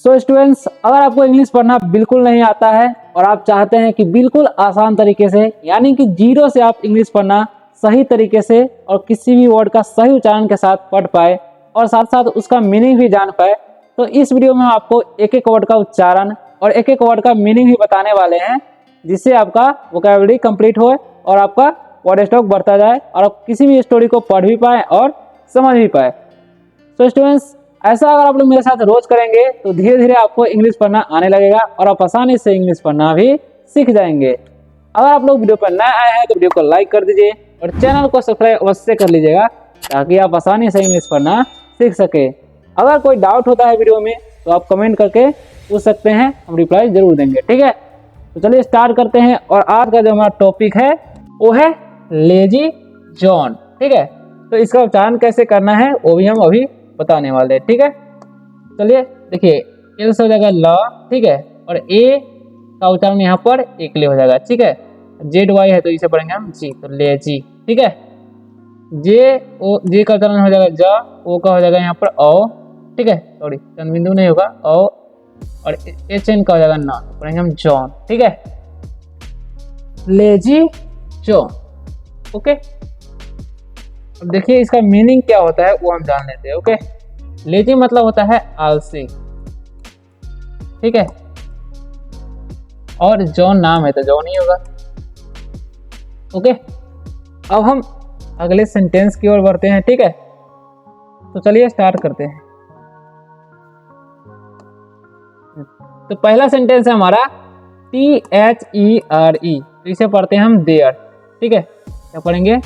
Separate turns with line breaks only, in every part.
So students, अगर आपको English पढ़ना बिल्कुल नहीं आता है और आप चाहते हैं कि बिल्कुल आसान तरीके से यानी कि जीरो से आप इंग्लिश पढ़ना सही तरीके से और किसी भी वर्ड का सही उच्चारण के साथ पढ़ पाए और साथ साथ उसका मीनिंग भी जान पाए, तो इस वीडियो में हम आपको एक एक वर्ड का उच्चारण और एक एक वर्ड का मीनिंग भी बताने वाले हैं, जिससे आपका वोकैबुलरी कंप्लीट हो और आपका वर्ड स्टॉक बढ़ता जाए और आप किसी भी स्टोरी को पढ़ भी पाए और समझ भी पाए। तो स्टूडेंट्स, ऐसा अगर आप लोग मेरे साथ रोज करेंगे तो धीरे धीरे आपको इंग्लिश पढ़ना आने लगेगा और आप आसानी से इंग्लिश पढ़ना भी सीख जाएंगे। अगर आप लोग वीडियो पर नए आए हैं तो वीडियो को लाइक कर दीजिए और चैनल को सब्सक्राइब अवश्य कर लीजिएगा ताकि आप आसानी से इंग्लिश पढ़ना सीख सके। अगर कोई डाउट होता है वीडियो में तो आप कमेंट करके पूछ सकते हैं, हम रिप्लाई जरूर देंगे। ठीक है, तो चलिए स्टार्ट करते हैं। और आज का जो हमारा टॉपिक है वो है लेजी जॉन। ठीक है, तो इसका उच्चारण कैसे करना है वो भी हम अभी बताने वाले हैं। ठीक है, चलिए देखिए, एल से हो जाएगा ल, ठीक है, और ए का उच्चारण यहाँ पर एक ले हो जाएगा। ठीक है, जेड वाई है तो इसे पढ़ेंगे हम जी, तो लेजी। ठीक है, जे का उच्चारण हो जाएगा ज, ओ का हो जाएगा यहाँ पर ओ। ठीक है, सॉरी चंद बिंदु नहीं होगा, ओ, और एच एन का हो जाएगा ना, तो पढ़ेंगे हम जॉन। ठीक है, लेजी जॉन। ओके, अब देखिए इसका मीनिंग क्या होता है वो हम जान लेते हैं। ओके, लेजी मतलब होता है आलसी। ठीक है, और जॉन नाम है तो जॉन ही होगा। ओके, अब हम अगले सेंटेंस की ओर बढ़ते हैं। ठीक है, तो चलिए स्टार्ट करते हैं। तो पहला सेंटेंस है हमारा THERE, तो इसे पढ़ते हैं हम देयर। ठीक है, क्या पढ़ेंगे?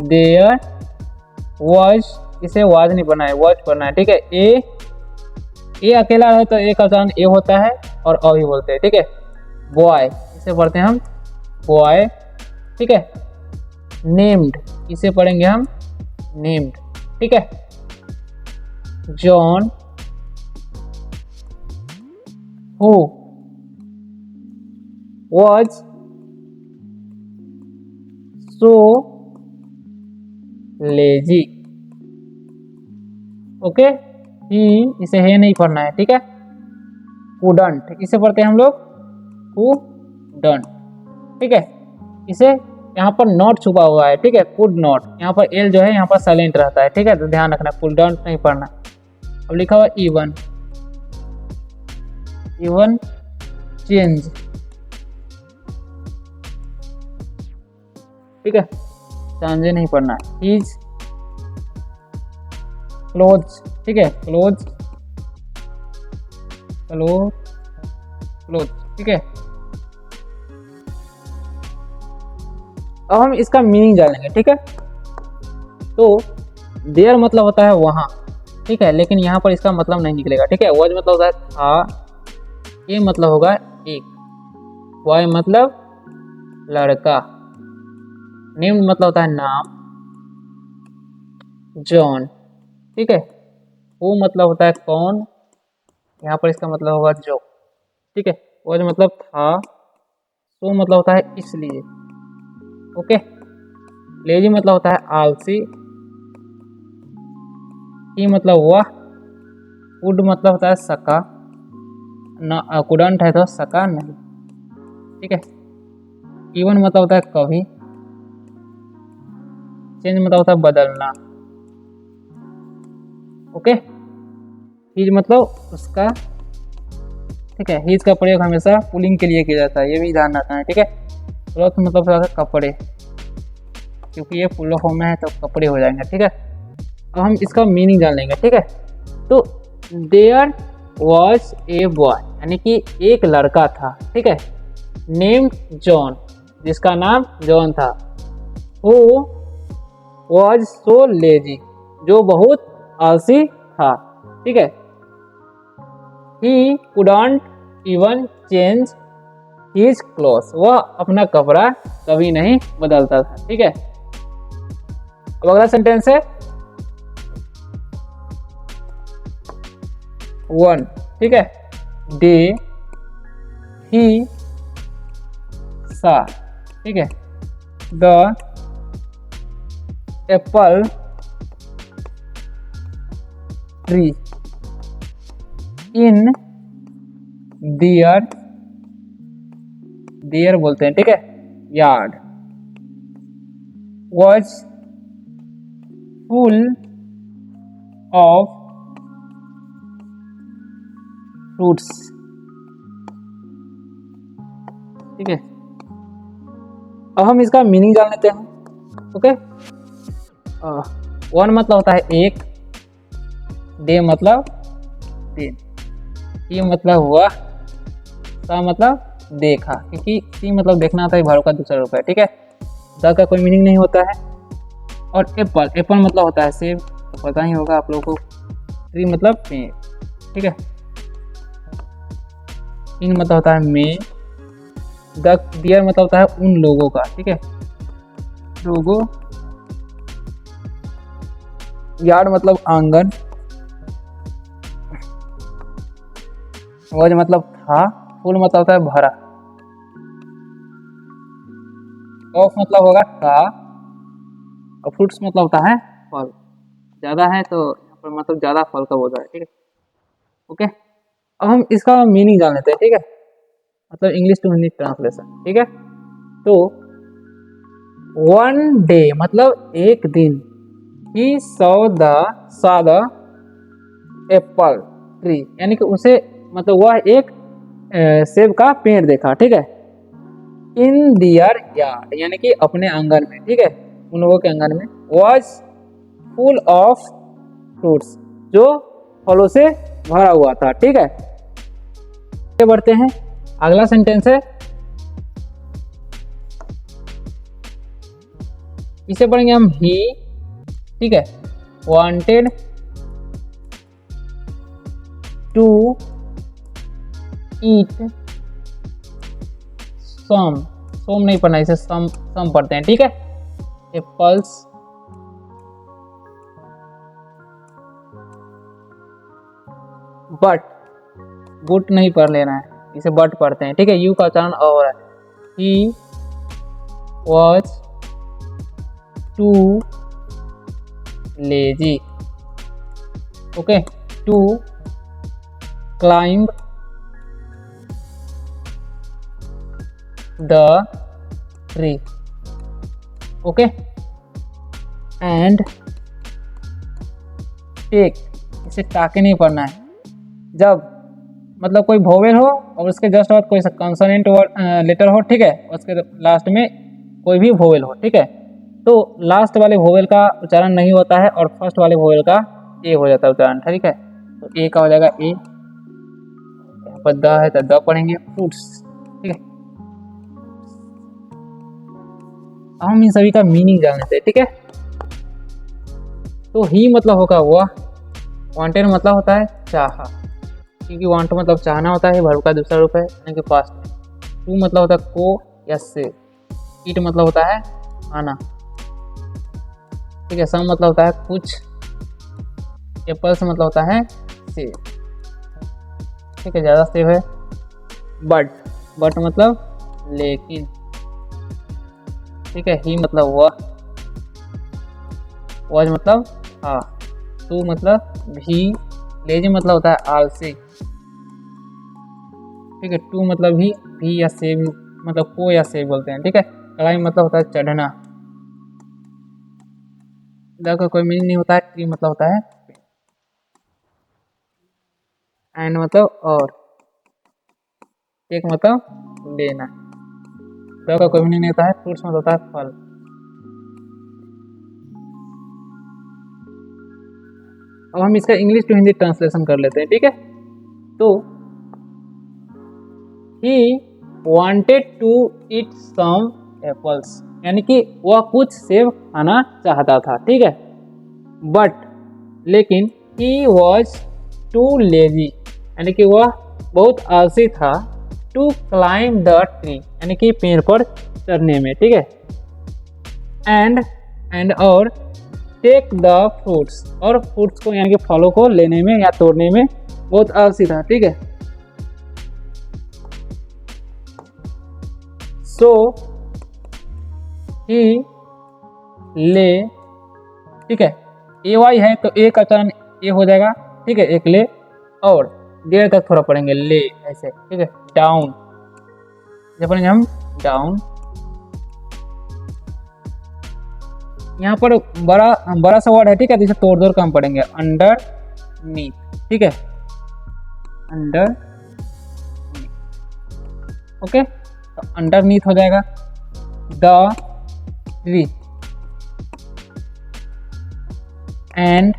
देयर वॉज, इसे वाज नहीं पढ़ना है, वॉज पढ़ना है। ठीक है, ए अकेला है तो ए का उच्चारण ए होता है और अ भी बोलते हैं। ठीक है, बॉय, इसे पढ़ते हैं हम बॉय। ठीक है, नेम्ड, इसे पढ़ेंगे हम नेम्ड। ठीक है, John who was so lazy. Okay, he, इसे है नहीं पढ़ना है। ठीक है, कुडंट, इसे पढ़ते हैं हम लोग कुडंट। ठीक है, इसे यहाँ पर नॉट छुपा हुआ है। ठीक है, कुड नॉट, यहाँ पर एल जो है यहाँ पर साइलेंट रहता है। ठीक है, तो ध्यान रखना, कुडंट नहीं पढ़ना। अब लिखा हुआ इवन, इवन चेंज। ठीक है, चांजे नहीं पढ़ना है। He's close. ठीक है, क्लोज क्लोज। ठीक है, अब हम इसका मीनिंग जानेंगे। ठीक है, तो देयर मतलब होता है वहां। ठीक है, लेकिन यहाँ पर इसका मतलब नहीं निकलेगा। ठीक है, वॉज मतलब होता है था, ए मतलब होगा एक, बॉय मतलब लड़का, नेम मतलब होता है नाम, जॉन। ठीक है, वो मतलब होता है कौन, यहाँ पर इसका मतलब होगा जो। ठीक है, वो जो मतलब था, सो मतलब होता है इसलिए। ओके, लेजी मतलब होता है आलसी, ही मतलब वह, वुड मतलब होता है सका, कुडंट है तो सका नहीं। ठीक है, इवन मतलब होता है कभी, चेंज मतलब होता है बदलना। ओके, हीज मतलब उसका। ठीक है, हीज का प्रयोग हमेशा पुलिंग के लिए किया जाता है, ये भी ध्यान रखना है। ठीक है, क्लॉथ मतलब होता है कपड़े, क्योंकि ये फुल फॉर्म में है तो कपड़े हो जाएंगे। ठीक है, अब हम इसका मीनिंग जान लेंगे। ठीक है, तो देयर वॉज ए बॉय, यानी कि एक लड़का था। ठीक है, नेम्ड जॉन, जिसका नाम जॉन था, हु वॉज सो लेजी, जो बहुत आलसी था। ठीक है, he couldn't even change his clothes, वह अपना कपड़ा कभी नहीं बदलता था। ठीक है, अब अगला सेंटेंस है वन। ठीक है, डे ही सा। ठीक है, द एप्पल ट्री इन दियर बोलते हैं, ठीक है, yard was full of fruits, ठीक है। अब हम इसका मीनिंग जान लेते हैं। ओके, वन मतलब होता है एक, डे मतलब दिन, ये मतलब हुआ, सा मतलब देखा, क्योंकि सी मतलब देखना आता है, भाव का दूसरा रूप है, ठीक है। द का कोई मीनिंग नहीं होता है। और एप्पल, एप्पल मतलब होता है सेब, तो पता ही होगा आप लोगों को। ट्री मतलब पेड़, ठीक है। इन मतलब होता है में, द डियर मतलब होता है उन लोगों का, ठीक है, लोगों। यार्ड मतलब आंगन, वॉज मतलब था, फुल मतलब होता है भरा, ऑफ मतलब होगा का, और फ्रूट्स मतलब होता है फल। ज्यादा है तो यहाँ पर मतलब ज्यादा फल का बोल रहा है, ठीक है। ओके, अब हम इसका मीनिंग जान लेते हैं, ठीक है, मतलब इंग्लिश टू हिंदी ट्रांसलेशन, ठीक है। तो वन डे मतलब एक दिन, he saw the Apple tree, यानी कि उसे मतलब वह एक सेब का पेड़ देखा, ठीक है। इन दियर यार्ड, यानी कि अपने आंगन में, ठीक है, उन लोगों के आंगन में। वॉज फुल ऑफ फ्रूट्स, जो फलों से भरा हुआ था, ठीक है। आगे बढ़ते हैं, अगला सेंटेंस है, इसे पढ़ेंगे हम ही, ठीक है, वांटेड टू ईट सोम नहीं पढ़ना, इसे सम पढ़ते हैं, ठीक है। एप्पल्स, बट गुट नहीं पढ़ लेना है, इसे बट पढ़ते हैं, ठीक है। यू का उच्चारण और है। He was too lazy, okay, to climb the tree, okay, and take, इसे टाके नहीं पढ़ना है। जब मतलब कोई वोवेल हो और उसके जस्ट बाद कोई कॉन्सोनेंट लेटर हो, ठीक है, उसके लास्ट में कोई भी वोवेल हो, ठीक है, तो लास्ट वाले वोवेल का उच्चारण नहीं होता है और फर्स्ट वाले वोवेल का ए हो जाता है उच्चारण, ठीक है। तो ए का हो जाएगा ए, यहाँ पर द है तो द पढ़ेंगे, फ्रूट्स, ठीक है। हम इन सभी का मीनिंग जान लेते हैं, ठीक है। तो ही मतलब होगा वह, वांटेड मतलब होता है चाहा, क्योंकि वांट मतलब चाहना होता है, वर्ब का दूसरा रूप है, यानी कि पास्ट में। टू मतलब होता है को या से, ईट मतलब होता है आना, ठीक है। सम मतलब होता है कुछ, एप्पल्स मतलब होता है सेब, ठीक है, ज्यादा सेब है। बट मतलब लेकिन, ठीक है। ही मतलब वह, वॉज मतलब हाँ, टू मतलब भी, लेजी मतलब होता है आलसी, ठीक है। टू मतलब भी या सेब मतलब को या सेब बोलते हैं, ठीक है। कढ़ाई मतलब होता है चढ़ना, द का कोई मीनिंग नहीं होता है। ट्री मतलब होता है एंड मतलब और, एक मतलब लेना, द का कोई मीनिंग नहीं होता है। फ्रूट्स मतलब होता है फल। अब हम इसका इंग्लिश टू हिंदी ट्रांसलेशन कर लेते हैं, ठीक है। तो he wanted to eat some apples, यानी कि वह कुछ सेब खाना चाहता था, ठीक है। बट लेकिन ही वॉज टू लेजी, यानी कि वह बहुत आलसी था, टू क्लाइंब द ट्री, यानी कि पेड़ पर चढ़ने में, ठीक है। एंड और टेक द फ्रूट्स, और फ्रूट्स को यानी कि फलों को लेने में या तोड़ने में बहुत आलसी था, ठीक है। सो ही ले, ठीक है, ए वाई है तो ए का उच्चारण ए हो जाएगा, ठीक है, एक ले। और देर तक थोड़ा पढ़ेंगे, ले ऐसे, ठीक है। डाउन, जब पढ़ेंगे हम डाउन, यहाँ पर बड़ा बड़ा सा वर्ड है, ठीक है, तो इसे तोड़ तोड़ कर हम पढ़ेंगे। अंडर नीथ, ठीक है, अंडर, ओके, तो अंडर नीथ हो जाएगा। द ट्री एंड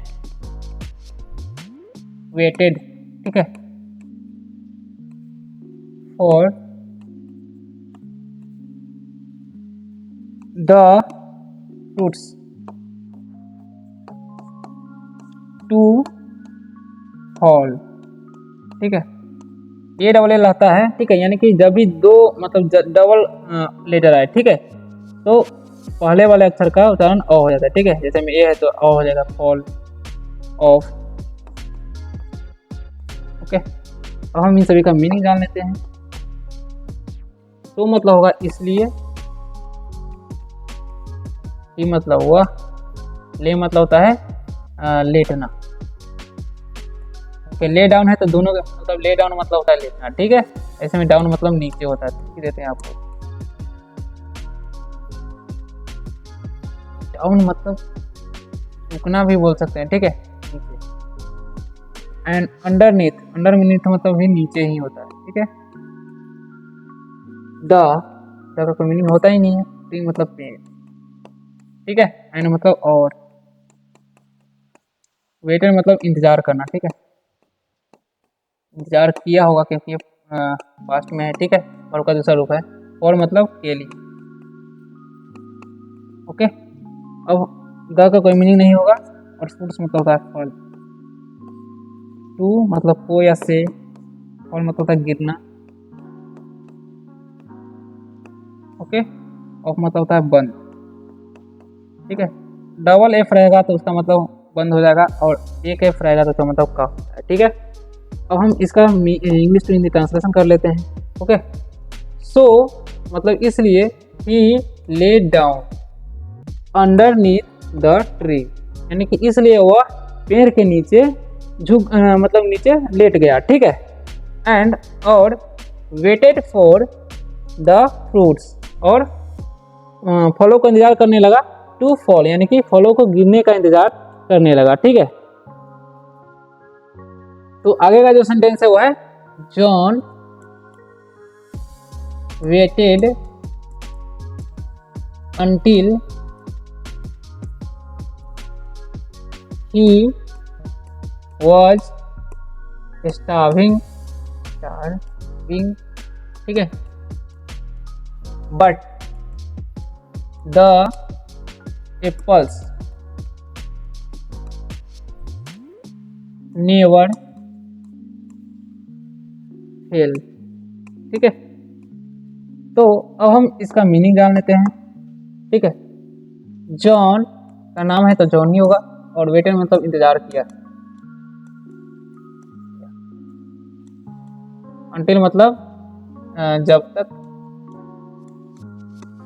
वेटेड, ठीक है, for the fruits to fall, ठीक है। ये डबल एल रहता है, ठीक है, यानी कि जब भी दो मतलब डबल लेटर आए, ठीक है, तो पहले वाले अक्षर का उच्चारण अ हो जाता है, ठीक है। जैसे में ए है तो अ हो जाएगा, फॉल, ऑफ, ओके। अब हम इन सभी का मीनिंग जान लेते हैं। तो मतलब होगा इसलिए, ये मतलब हुआ, ले मतलब होता है लेटना, ओके। ले डाउन है तो दोनों का मतलब ले डाउन मतलब होता है लेटना, ठीक है। ऐसे में डाउन मतलब नीचे होता है, ठीक देते हैं आपको। डाउन मतलब झुकना भी बोल सकते हैं, ठीक है, नीचे। एंड अंडरनीथ, अंडरनीथ मतलब भी नीचे ही होता है, ठीक है। द का कोई मीनिंग होता ही नहीं है, ट्री मतलब पेड़, ठीक है। एंड मतलब और, वेटर मतलब इंतजार करना, ठीक है, इंतजार किया होगा क्योंकि ये पास्ट में है, ठीक है, और का दूसरा रूप है। और मतलब के लिए, ओके। अब द का कोई मीनिंग नहीं होगा, और फ्रूट्स मतलब होता है फल। टू मतलब को या से, और मतलब होता है गिरना, ओके। ऑफ मतलब होता है बंद, ठीक है। डबल एफ रहेगा तो उसका मतलब बंद हो जाएगा, और एक एफ रहेगा तो उसका मतलब का होता है, ठीक है। अब हम इसका इंग्लिश टू हिंदी ट्रांसलेशन कर लेते हैं, ओके। सो मतलब इसलिए he laid down underneath the tree, यानी कि इसलिए वह पेड़ के नीचे झुक मतलब नीचे लेट गया, ठीक है। एंड और वेटेड फॉर द फ्रूट्स, और फलों का इंतजार करने लगा, टू फॉल यानी कि फलों को गिरने का इंतजार करने लगा, ठीक है। तो आगे का जो सेंटेंस है वो है John waited until he was starving, ठीक है। But the apples never fell, ठीक है। तो अब हम इसका मीनिंग जान लेते हैं, ठीक है। जॉन का नाम है तो जॉन ही होगा, और वेटर मतलब इंतजार किया, अंटिल मतलब जब तक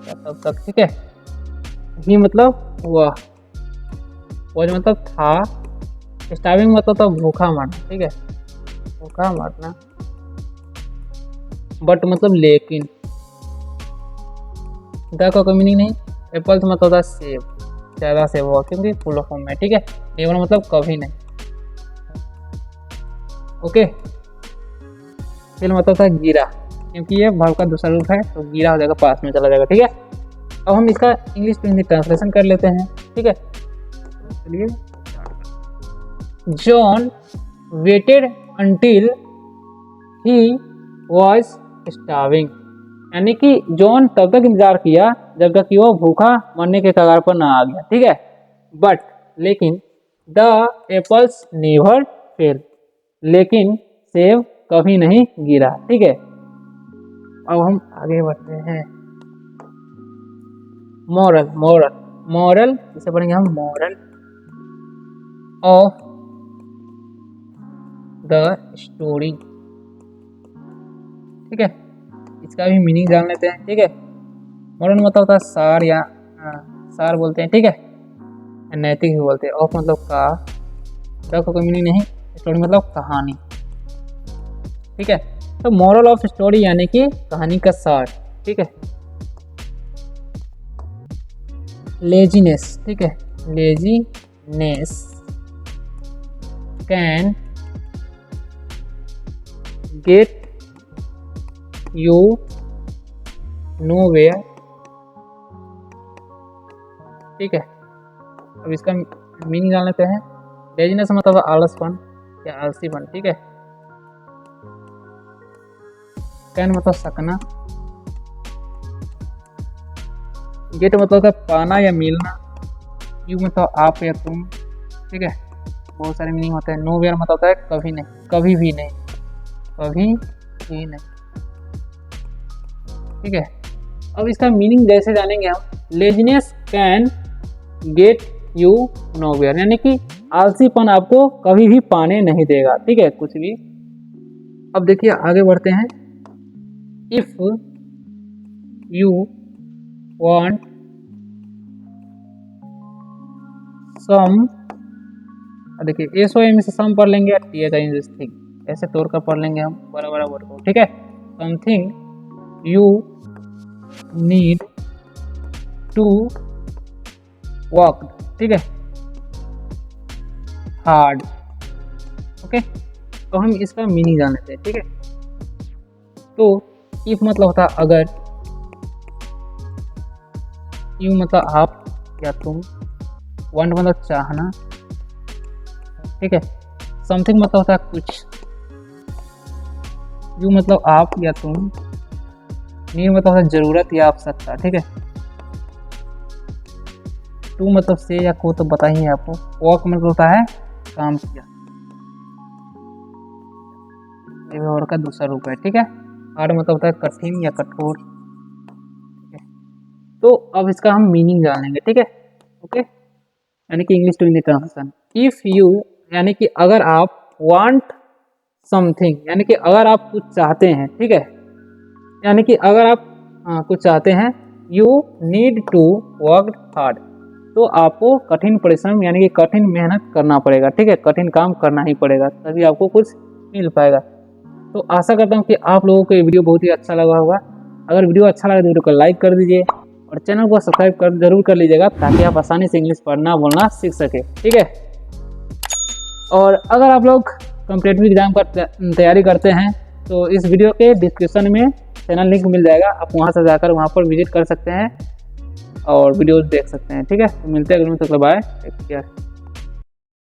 या तब तक, ठीक है। ही मतलब वह, वॉज मतलब था, स्टार्विंग मतलब तो भूखा मरना, ठीक है, भूखा मरना। बट मतलब लेकिन, द का कोई मीनिंग नहीं। एप्पल्स मतलब होता है सेब, ज़्यादा सेब हुआ क्योंकि फुल ऑफ फॉर्म में, ठीक है। नेवर मतलब कभी नहीं, ओके। फिर मतलब था गिरा, क्योंकि ये भाव का दूसरा रूप है तो गिरा हो जाएगा, पास में चला जाएगा, ठीक है। अब हम इसका इंग्लिश टू हिंदी ट्रांसलेशन कर लेते हैं, ठीक है। चलिए, John waited until he was starving, यानी कि जॉन तब तक इंतजार किया जब तक कि वो भूखा मरने के कगार पर ना आ गया, ठीक है। बट लेकिन द एप्पल्स नेवर फेल, लेकिन सेब कभी नहीं गिरा, ठीक है। अब हम आगे बढ़ते हैं। मॉरल, मॉरल, मॉरल इसे पढ़ेंगे हम, मॉरल ऑफ द स्टोरी, ठीक है। इसका भी मीनिंग जान लेते हैं, ठीक है। मॉरल मतलब होता है सार, या सार बोलते हैं, ठीक है, नैतिक भी बोलते हैं। ऑफ मतलब का, द का कोई मीनिंग नहीं, स्टोरी मतलब कहानी, ठीक है। तो मोरल ऑफ स्टोरी यानी कि कहानी का सार, ठीक है। लेजीनेस, ठीक है, laziness can get you nowhere, ठीक है। अब इसका मीनिंग जान लेते हैं। लेजीनेस मतलब आलसपन या आलसीपन, ठीक है। कैन मतलब सकना, गेट मतलब पाना या मिलना, यू मतलब आप या तुम, ठीक है। बहुत सारे मीनिंग होते हैं। नोवेयर मतलब होता है कभी नहीं, कभी भी नहीं, कभी भी नहीं, ठीक है। अब इसका मीनिंग जैसे जानेंगे हम। Laziness can get you nowhere यानी कि आलसीपन आपको कभी भी पाने नहीं देगा, ठीक है, कुछ भी। अब देखिए आगे बढ़ते हैं। इफ यू वांट सम, देखिए SOM से सम पढ़ लेंगे, थिंग ऐसे तोड़कर पढ़ लेंगे हम बड़ा बड़ा वर्ड को, ठीक है। Something you need to work, ठीक है, हार्ड, ओके। तो हम इसका मीनिंग जान लेते हैं, ठीक है। तो इफ मतलब होता है अगर, यू मतलब आप या तुम, वांट मतलब चाहना, ठीक है। समथिंग मतलब होता है कुछ, यू मतलब आप या तुम, नीड मतलब होता है जरूरत या आवश्यकता, ठीक है। टू मतलब से या को तो पता ही है आपको। वर्क मतलब होता है काम किया, ये और का दूसरा रूप है, ठीक है। हार्ड मतलब होता है कठिन या कठोर, ठीक है। तो अब इसका हम मीनिंग जान लेंगे, ठीक है, ओके। यानी कि English to Hindi translation. If you यानी कि अगर आप, वांट समथिंग यानी कि अगर आप कुछ चाहते हैं, ठीक है, यानी कि अगर आप कुछ चाहते हैं। You need to work hard, तो आपको कठिन परिश्रम यानी कि कठिन मेहनत करना पड़ेगा, ठीक है, कठिन काम करना ही पड़ेगा, तभी आपको कुछ मिल पाएगा। तो आशा करता हूँ कि आप लोगों को ये वीडियो बहुत ही अच्छा लगा होगा। अगर वीडियो अच्छा लगा तो वीडियो को लाइक कर दीजिए और चैनल को सब्सक्राइब जरूर कर लीजिएगा, ताकि आप आसानी से इंग्लिश पढ़ना बोलना सीख सके, ठीक है। और अगर आप लोग कॉम्पिटिटिव एग्जाम का तैयारी करते हैं तो इस वीडियो के डिस्क्रिप्शन में चैनल लिंक मिल जाएगा, आप वहां से जाकर वहां पर विजिट कर सकते हैं और वीडियोस देख सकते हैं, ठीक है। तो मिलते हैं अगले वीडियो में, बाय, टेक केयर।